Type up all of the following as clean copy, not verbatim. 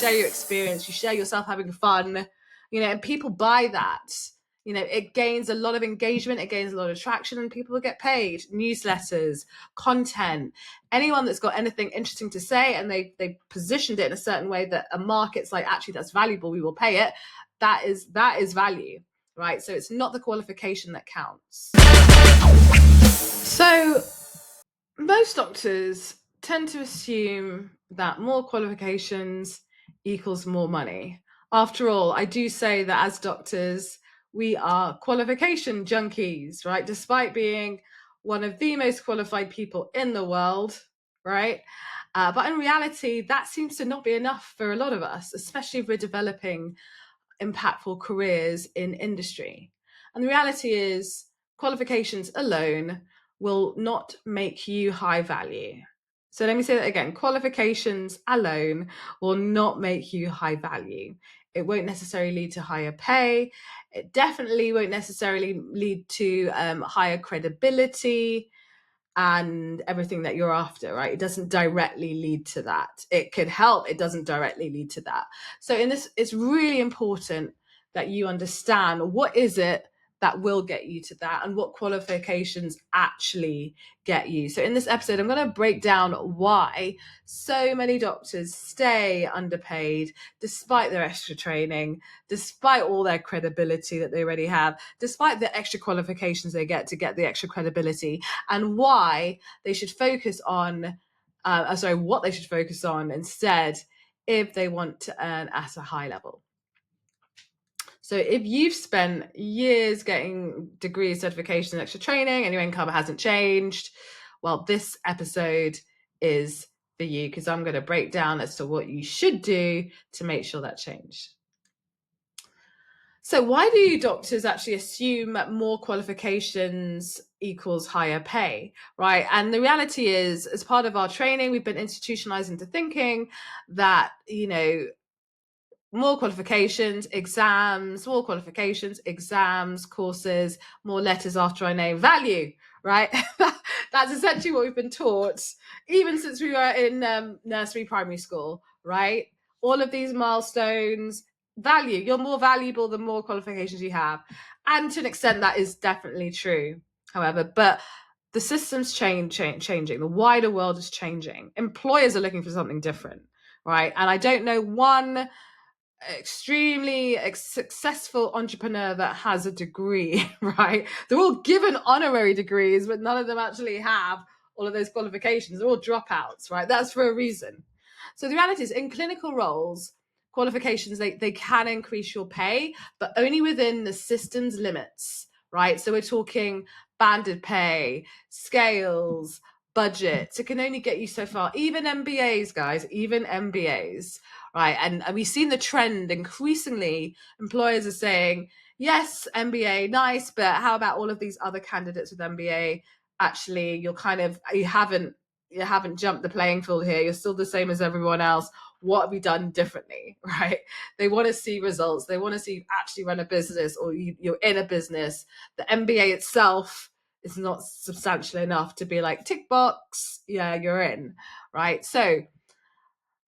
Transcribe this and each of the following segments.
share your experience, you share yourself having fun, and people buy that. It gains a lot of engagement, it gains a lot of traction, and people will get paid. Newsletters, content, anyone that's got anything interesting to say and they positioned it in a certain way that a market's like, actually, that's valuable, we will pay it. That is value, right? So it's not the qualification that counts. So most doctors tend to assume that more qualifications equals more money. After all, I do say that as doctors, we are qualification junkies, right? Despite being one of the most qualified people in the world, right? But in reality, that seems to not be enough for a lot of us, especially if we're developing impactful careers in industry. And the reality is, qualifications alone will not make you high value. So let me say that again. Qualifications alone will not make you high value. It won't necessarily lead to higher pay. It definitely won't necessarily lead to higher credibility and everything that you're after, right? It doesn't directly lead to that. It could help. It doesn't directly lead to that. So in this, it's really important that you understand what is it that will get you to that and what qualifications actually get you. So in this episode, I'm going to break down why so many doctors stay underpaid despite their extra training, despite all their credibility that they already have, despite the extra qualifications they get to get the extra credibility, and why they should focus on, what they should focus on instead if they want to earn at a high level. So if you've spent years getting degrees, certifications, extra training, and your income hasn't changed, well, this episode is for you, because I'm going to break down as to what you should do to make sure that changed. So why do doctors actually assume more qualifications equals higher pay, right? And the reality is, as part of our training, we've been institutionalized into thinking that, more qualifications, exams, courses, more letters after our name, value, right? That's essentially what we've been taught, even since we were in nursery, primary school, right? All of these milestones, value. You're more valuable the more qualifications you have. And to an extent, that is definitely true, however. But the system's changing. The wider world is changing. Employers are looking for something different, right? And I don't know one extremely successful entrepreneur that has a degree, right? They're all given honorary degrees, but none of them actually have all of those qualifications. They're all dropouts, right? That's for a reason. So the reality is, in clinical roles, qualifications, they can increase your pay, but only within the system's limits, right? So we're talking banded pay, scales, budgets. It can only get you so far. Even MBAs, guys, right? And we've seen the trend increasingly. Employers are saying, yes, MBA, nice, but how about all of these other candidates with MBA? Actually, you haven't jumped the playing field here. You're still the same as everyone else. What have you done differently, right? They want to see results. They want to see you actually run a business, or you're in a business. The MBA itself is not substantial enough to be like, tick box, yeah, you're in, right? So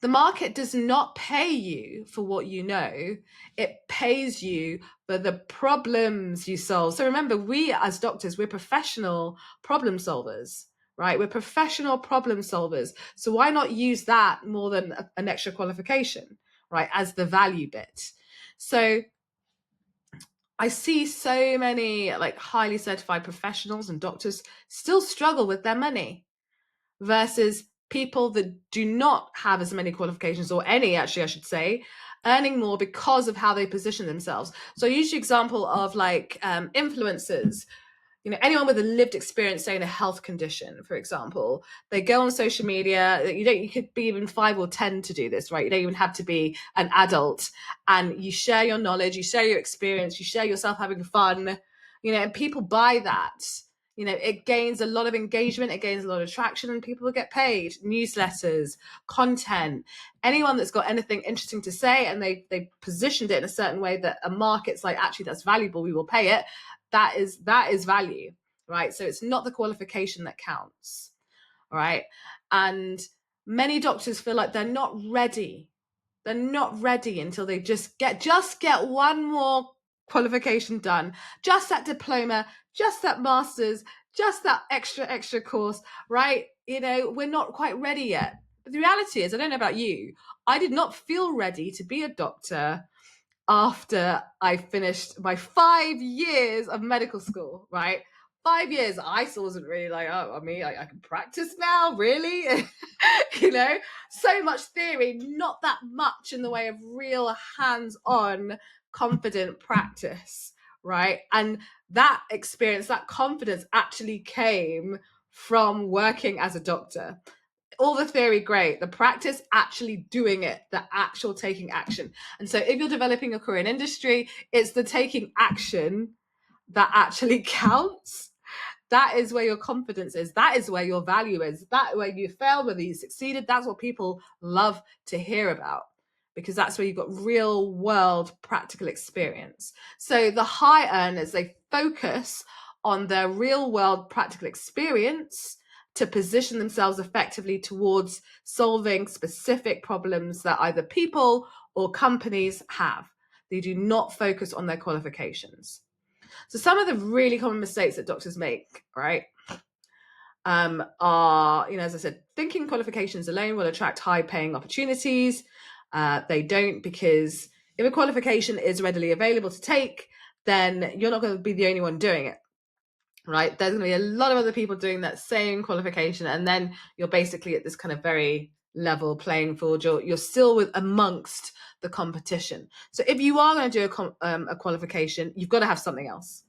the market does not pay you for what you know. It pays you for the problems you solve. So remember, we as doctors, we're professional problem solvers, right? We're professional problem solvers. So why not use that more than an extra qualification, right, as the value bit? So I see so many like highly certified professionals and doctors still struggle with their money versus people that do not have as many qualifications, or any, actually, I should say, earning more because of how they position themselves. So I use the example of like influencers. Anyone with a lived experience, say in a health condition, for example, they go on social media. You could be even 5 or 10 to do this, right? You don't even have to be an adult, and you share your knowledge, you share your experience, you share yourself having fun, and people buy that. It gains a lot of engagement, it gains a lot of traction, and people will get paid. Newsletters, content, anyone that's got anything interesting to say and they positioned it in a certain way that a market's like, actually, that's valuable, we will pay it. That is value, right? So it's not the qualification that counts, right? And many doctors feel like they're not ready They're not ready until they just get one more qualification done, just that diploma, just that master's, just that extra course, right? We're not quite ready yet. But the reality is, I don't know about you, I did not feel ready to be a doctor after I finished my 5 years of medical school, right? 5 years, I still wasn't really like, oh, I mean, I can practice now, really? So much theory, not that much in the way of real hands-on, confident practice, right? And that experience, that confidence actually came from working as a doctor. All the theory, great. The practice, actually doing it, the actual taking action. And so if you're developing a career in industry, it's the taking action that actually counts. That is where your confidence is. That is where your value is. That where you failed, whether you succeeded. That's what people love to hear about, because that's where you've got real world practical experience. So the high earners, they focus on their real world practical experience to position themselves effectively towards solving specific problems that either people or companies have. They do not focus on their qualifications. So some of the really common mistakes that doctors make, right, are, as I said, thinking qualifications alone will attract high-paying opportunities. They don't, because if a qualification is readily available to take, then you're not going to be the only one doing it, right? There's going to be a lot of other people doing that same qualification, and then you're basically at this kind of very level playing field. You're still amongst the competition. So if you are going to do a qualification, you've got to have something else.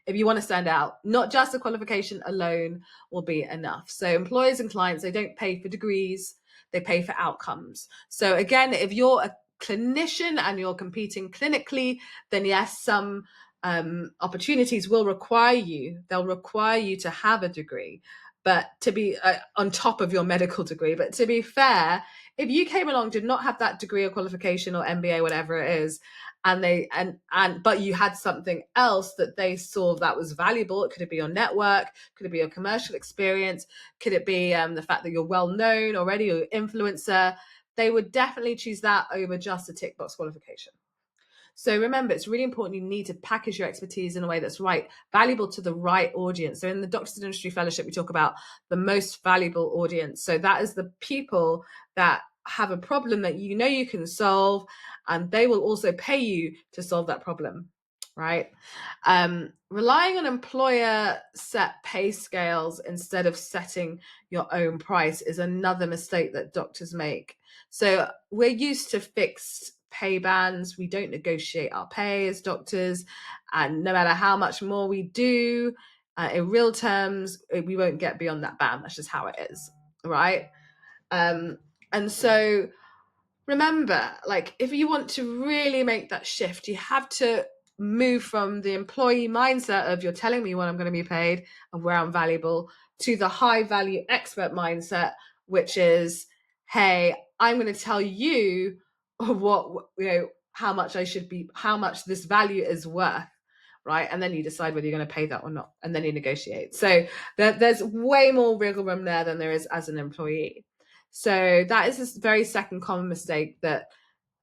If you want to stand out, not just a qualification alone will be enough. So employers and clients, they don't pay for degrees, they pay for outcomes. So again, if you're a clinician and you're competing clinically, then yes, some opportunities will require you. They'll require you to have a degree, but to be on top of your medical degree. But to be fair, if you came along, did not have that degree or qualification or MBA, whatever it is, but you had something else that they saw that was valuable. It could be your network, could it be your commercial experience, could it be the fact that you're well known already, or influencer. They would definitely choose that over just a tick box qualification. So remember, it's really important you need to package your expertise in a way that's valuable to the right audience. So in the Doctors in Industry Fellowship, we talk about the most valuable audience. So that is the people that have a problem that you can solve, and they will also pay you to solve that problem, right? Relying on employer set pay scales instead of setting your own price is another mistake that doctors make. So we're used to fixed pay bands. We don't negotiate our pay as doctors, and no matter how much more we do, in real terms, we won't get beyond that band. That's just how it is, right? And so remember, like, if you want to really make that shift, you have to move from the employee mindset of, you're telling me what I'm going to be paid and where I'm valuable, to the high value expert mindset, which is, hey, I'm going to tell you how much I should be, how much this value is worth, right? And then you decide whether you're going to pay that or not, and then you negotiate. So there's way more wiggle room there than there is as an employee. So that is a very second common mistake, that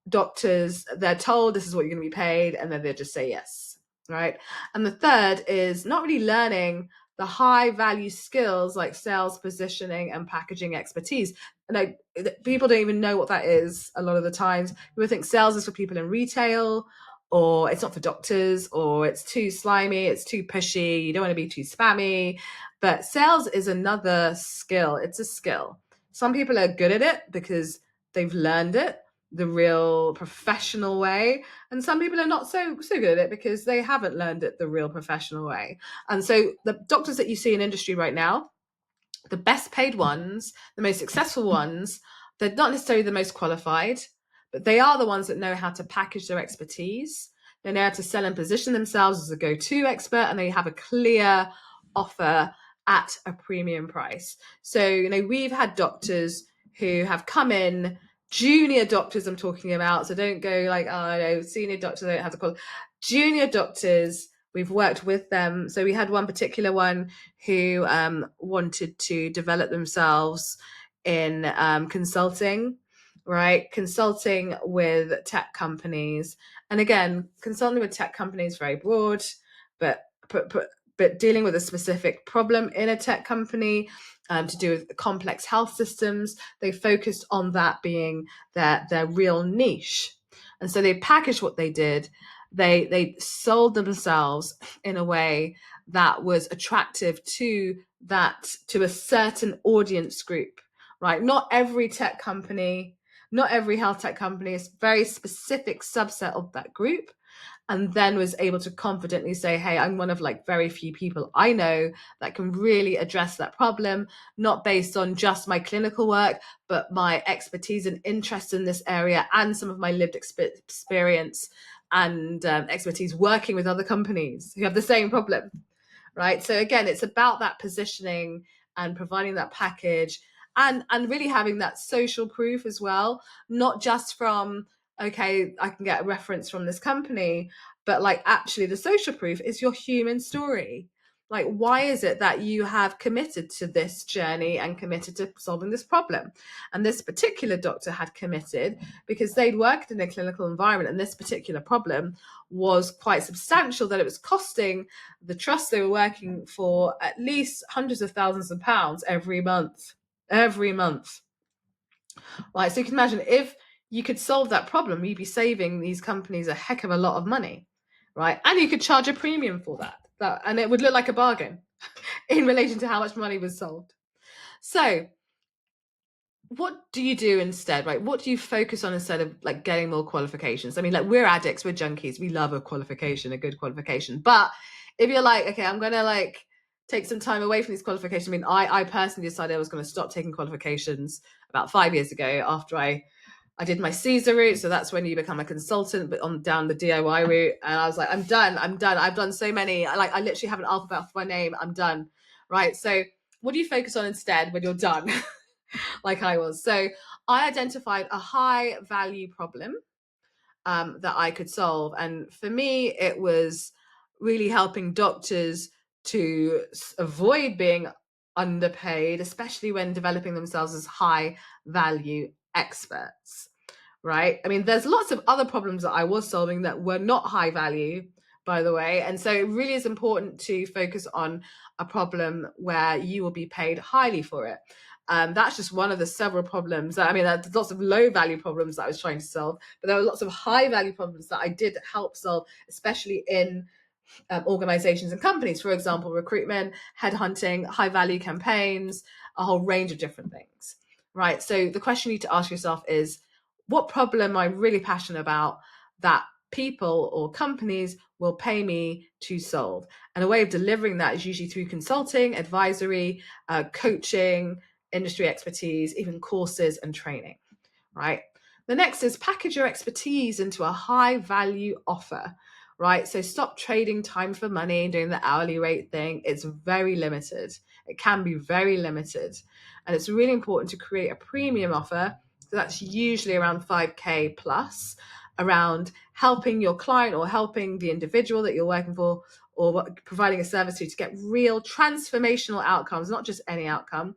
doctors, they're told this is what you're going to be paid, and then they just say yes, right? And the third is not really learning the high value skills like sales, positioning, and packaging expertise. And people don't even know what that is a lot of the times. People think sales is for people in retail, or it's not for doctors, or it's too slimy, it's too pushy, you don't want to be too spammy. But sales is another skill. It's a skill. Some people are good at it because they've learned it the real professional way, and some people are not so good at it because they haven't learned it the real professional way. And so the doctors that you see in industry right now, the best paid ones, the most successful ones, they're not necessarily the most qualified, but they are the ones that know how to package their expertise. They know how to sell and position themselves as a go-to expert, and they have a clear offer at a premium price. So, we've had doctors who have come in, junior doctors I'm talking about, so don't go like, senior doctors don't have to call. Junior doctors, we've worked with them. So we had one particular one who wanted to develop themselves in consulting, right? Consulting with tech companies. And again, consulting with tech companies is very broad, but dealing with a specific problem in a tech company to do with complex health systems, they focused on that being their real niche. And so they packaged what they did. They sold themselves in a way that was attractive to a certain audience group, right? Not every tech company, not every health tech company, is a very specific subset of that group, and then was able to confidently say, hey, I'm one of like very few people I know that can really address that problem, not based on just my clinical work, but my expertise and interest in this area and some of my lived experience and expertise working with other companies who have the same problem, right? So again, it's about that positioning and providing that package and really having that social proof as well, not just from, okay, I can get a reference from this company, but like actually the social proof is your human story. Like, why is it that you have committed to this journey and committed to solving this problem? And this particular doctor had committed because they'd worked in a clinical environment, and this particular problem was quite substantial, that it was costing the trust they were working for at least hundreds of thousands of pounds every month. Every month. Right. So you can imagine if you could solve that problem, you'd be saving these companies a heck of a lot of money. Right. And you could charge a premium for that and it would look like a bargain in relation to how much money was solved. So what do you do instead, right? What do you focus on instead of like getting more qualifications? I mean, like, we're addicts, we're junkies, we love a qualification, a good qualification. But if you're like, okay, I'm gonna like take some time away from these qualifications. I mean, I personally decided I was going to stop taking qualifications about 5 years ago after I did my Caesar route. So that's when you become a consultant, but on down the DIY route. And I was like, I'm done. I've done so many. I literally have an alphabet for my name. I'm done. Right. So what do you focus on instead when you're done? Like I was. So I identified a high value problem that I could solve. And for me, it was really helping doctors to avoid being underpaid, especially when developing themselves as high value experts, right? I mean, there's lots of other problems that I was solving that were not high value, by the way. And so it really is important to focus on a problem where you will be paid highly for it. That's just one of the several problems. I mean, there's lots of low value problems that I was trying to solve, but there were lots of high value problems that I did help solve, especially in organizations and companies. For example, recruitment, headhunting, high value campaigns, a whole range of different things, right? So the question you need to ask yourself is, what problem am I really passionate about that people or companies will pay me to solve? And a way of delivering that is usually through consulting, advisory, coaching, industry expertise, even courses and training, right? The next is package your expertise into a high value offer, right? So stop trading time for money, doing the hourly rate thing. It's very limited. It can be very limited. And it's really important to create a premium offer. So that's usually around 5K plus, around helping your client or helping the individual that you're working for or providing a service to get real transformational outcomes, not just any outcome,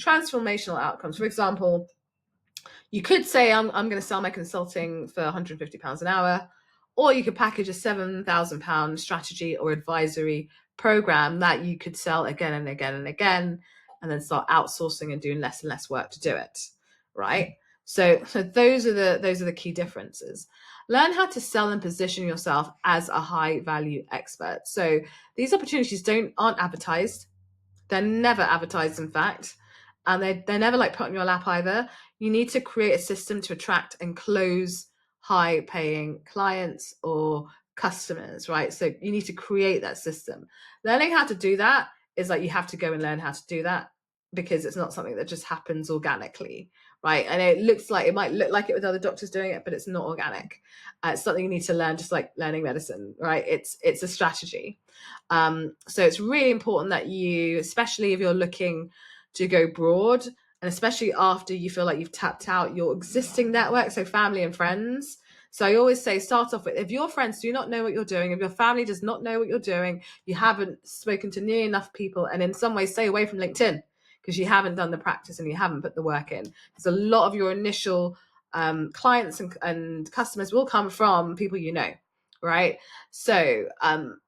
transformational outcomes. For example, you could say I'm going to sell my consulting for £150 an hour, or you could package a £7,000 strategy or advisory program that you could sell again and again and again, and then start outsourcing and doing less and less work to do it, right? So those are the key differences. Learn how to sell and position yourself as a high value expert. So these opportunities aren't advertised. They're never advertised, in fact, and they're never like put on your lap either. You need to create a system to attract and close high paying clients or customers, right? So you need to create that system. Learning how to do that is like, you have to go and learn how to do that, because it's not something that just happens organically, right? And it might look like it with other doctors doing it, but it's not organic. It's something you need to learn, just like learning medicine, right? It's a strategy. So it's really important that you, especially if you're looking to go broad, and especially after you feel like you've tapped out your existing network, so family and friends. So I always say, start off with, if your friends do not know what you're doing, if your family does not know what you're doing, you haven't spoken to near enough people, and in some ways stay away from LinkedIn, because you haven't done the practice and you haven't put the work in. Because a lot of your initial clients and customers will come from people you know, right? So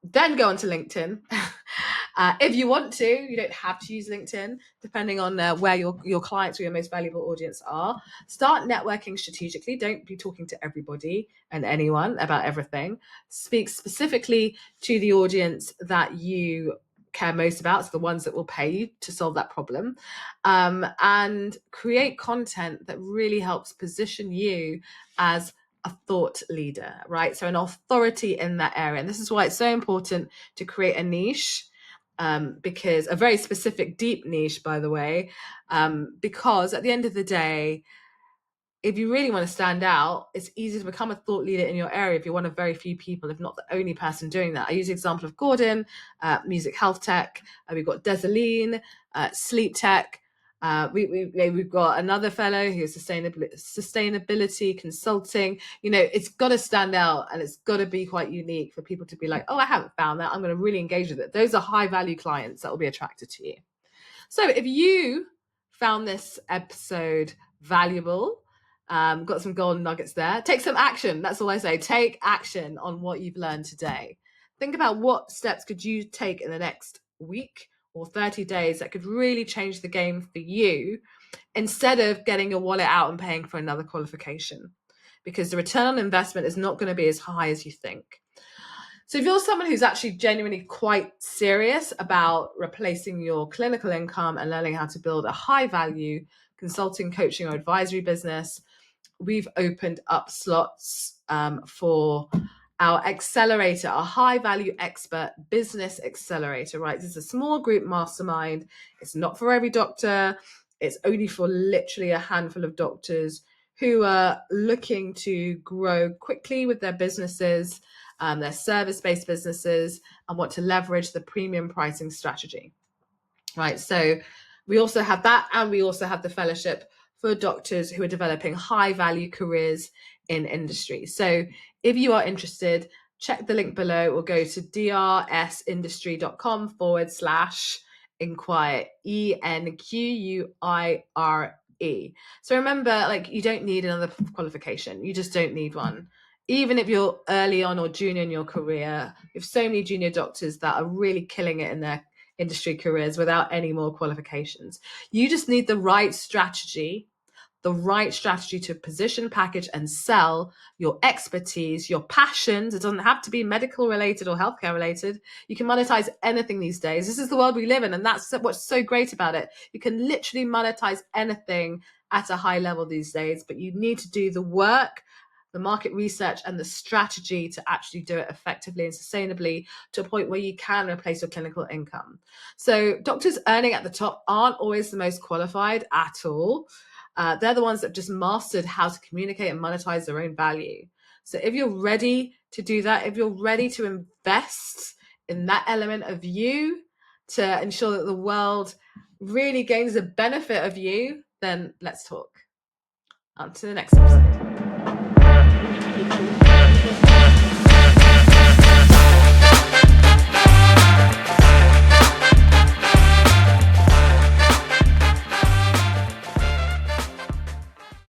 then go onto LinkedIn. If you want to, you don't have to use LinkedIn, depending on where your clients or your most valuable audience are. Start networking strategically. Don't be talking to everybody and anyone about everything. Speak specifically to the audience that you care most about, so the ones that will pay you to solve that problem, and create content that really helps position you as a thought leader, right? So an authority in that area. And this is why it's so important to create a niche, because a very specific, deep niche, by the way, because at the end of the day, if you really want to stand out, it's easy to become a thought leader in your area if you're one of very few people, if not the only person doing that. I use the example of Gordon, music health tech. We've got Desaline, sleep tech. We've got another fellow who's sustainability consulting. It's got to stand out, and it's got to be quite unique for people to be like, oh, I haven't found that. I'm going to really engage with it. Those are high value clients that will be attracted to you. So if you found this episode valuable, got some golden nuggets there, take some action. That's all I say. Take action on what you've learned today. Think about what steps could you take in the next week or 30 days that could really change the game for you, instead of getting your wallet out and paying for another qualification, because the return on investment is not going to be as high as you think. So if you're someone who's actually genuinely quite serious about replacing your clinical income and learning how to build a high value consulting, coaching, or advisory business, we've opened up slots for our accelerator, our high value expert business accelerator, right? This is a small group mastermind. It's not for every doctor. It's only for literally a handful of doctors who are looking to grow quickly with their businesses, their service-based businesses, and want to leverage the premium pricing strategy, right? So we also have that, and we also have the fellowship for doctors who are developing high-value careers in industry. So if you are interested, check the link below or go to drsindustry.com/inquire, ENQUIRE. So remember, you don't need another qualification. You just don't need one. Even if you're early on or junior in your career, you have so many junior doctors that are really killing it in their industry careers without any more qualifications. You just need the right strategy to position, package, and sell your expertise, your passions. It doesn't have to be medical related or healthcare related. You can monetize anything these days. This is the world we live in, and that's what's so great about it. You can literally monetize anything at a high level these days, but you need to do the work, the market research, and the strategy to actually do it effectively and sustainably to a point where you can replace your clinical income. So doctors earning at the top aren't always the most qualified at all. They're the ones that just mastered how to communicate and monetize their own value. So if you're ready to do that, if you're ready to invest in that element of you to ensure that the world really gains the benefit of you, then let's talk. On to the next episode.